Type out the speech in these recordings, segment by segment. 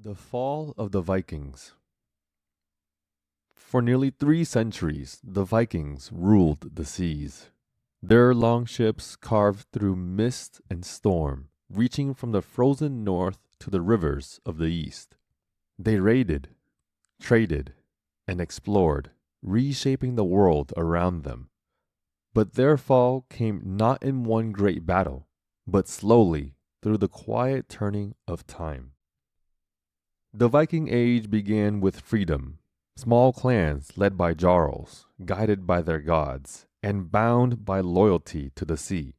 The fall of the Vikings. For nearly 3 centuries, the Vikings ruled the seas. Their longships carved through mist and storm, reaching from the frozen north to the rivers of the east. They raided, traded, and explored, reshaping the world around them. But their fall came not in one great battle, but slowly through the quiet turning of time. The Viking Age began with freedom, small clans led by jarls, guided by their gods, and bound by loyalty to the sea.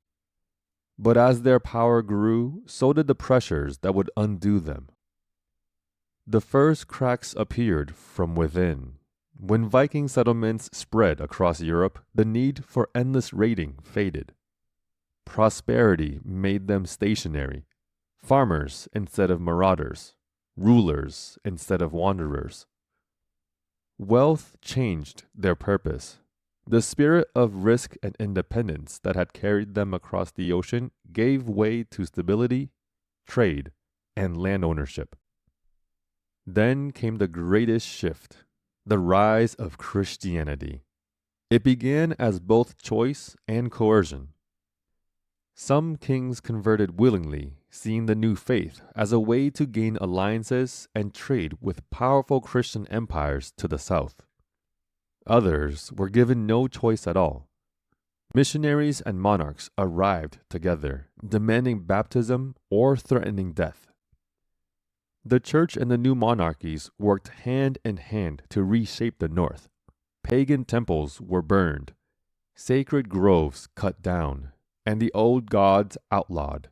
But as their power grew, so did the pressures that would undo them. The first cracks appeared from within. When Viking settlements spread across Europe, the need for endless raiding faded. Prosperity made them stationary, farmers instead of marauders, rulers instead of wanderers. Wealth changed their purpose. The spirit of risk and independence that had carried them across the ocean gave way to stability, trade, and land ownership. Then came the greatest shift, the rise of Christianity. It began as both choice and coercion. Some kings converted willingly, seeing the new faith as a way to gain alliances and trade with powerful Christian empires to the south. Others were given no choice at all. Missionaries and monarchs arrived together, demanding baptism or threatening death. The church and the new monarchies worked hand in hand to reshape the north. Pagan temples were burned, sacred groves cut down, and the old gods outlawed.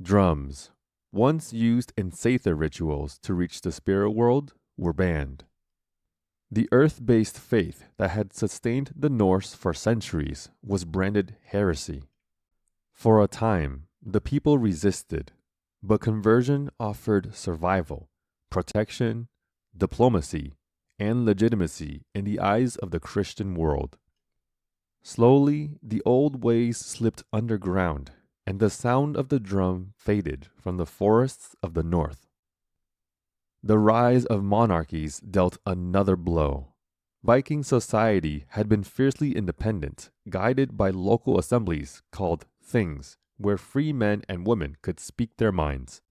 Drums, once used in Sather rituals to reach the spirit world, were banned. The earth-based faith that had sustained the Norse for centuries was branded heresy. For a time, the people resisted, but conversion offered survival, protection, diplomacy, and legitimacy in the eyes of the Christian world. Slowly, the old ways slipped underground, and the sound of the drum faded from the forests of the north. The rise of monarchies dealt another blow. Viking society had been fiercely independent, guided by local assemblies called things, where free men and women could speak their minds.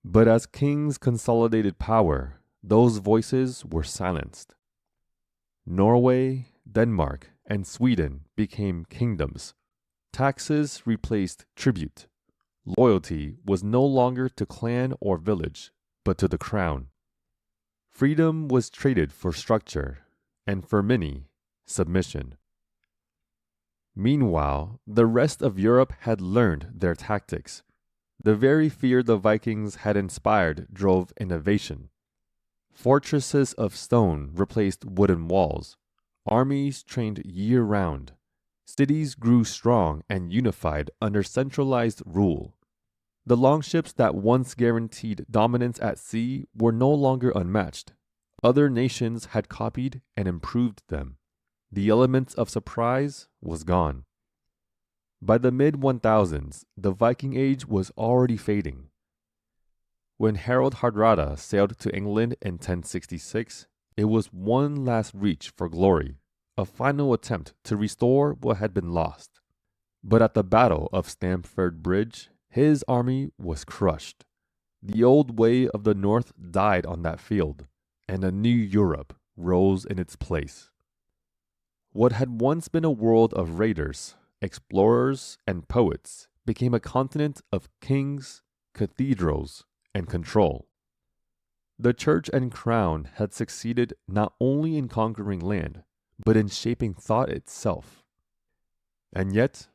But as kings consolidated power, those voices were silenced. Norway, Denmark, and Sweden became kingdoms. Taxes replaced tribute. Loyalty was no longer to clan or village, but to the crown. Freedom was traded for structure, and for many, submission. Meanwhile, the rest of Europe had learned their tactics. The very fear the Vikings had inspired drove innovation. Fortresses of stone replaced wooden walls. Armies trained year-round. Cities grew strong and unified under centralized rule. The longships that once guaranteed dominance at sea were no longer unmatched. Other nations had copied and improved them. The element of surprise was gone. By the mid-1000s, the Viking Age was already fading. When Harald Hardrada sailed to England in 1066, it was one last reach for glory, a final attempt to restore what had been lost. But at the Battle of Stamford Bridge, his army was crushed. The old way of the North died on that field, and a new Europe rose in its place. What had once been a world of raiders, explorers, and poets became a continent of kings, cathedrals, and control. The church and crown had succeeded not only in conquering land, but in shaping thought itself. And yet,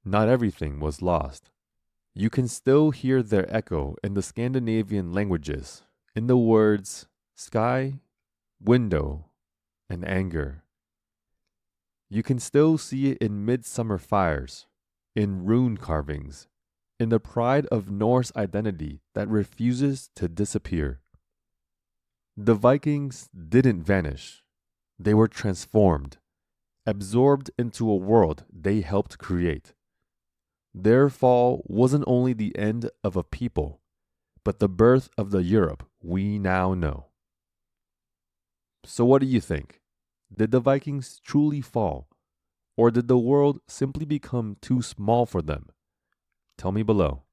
not everything was lost. You can still hear their echo in the Scandinavian languages, in the words sky, window, and anger. You can still see it in midsummer fires, in rune carvings, in the pride of Norse identity that refuses to disappear. The Vikings didn't vanish. They were transformed, absorbed into a world they helped create. Their fall wasn't only the end of a people, but the birth of the Europe we now know. So what do you think? Did the Vikings truly fall? Or did the world simply become too small for them? Tell me below.